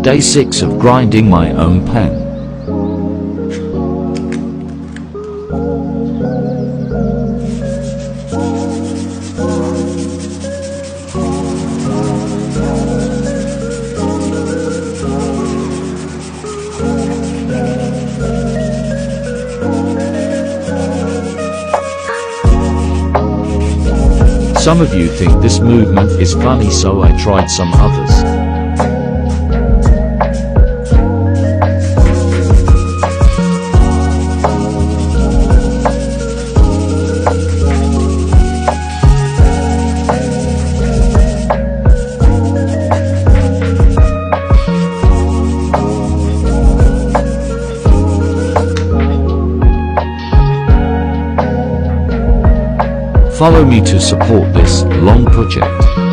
Day 6 of grinding my own pen. Some of you think this movement is funny, so I tried some others. Follow me to support this long project.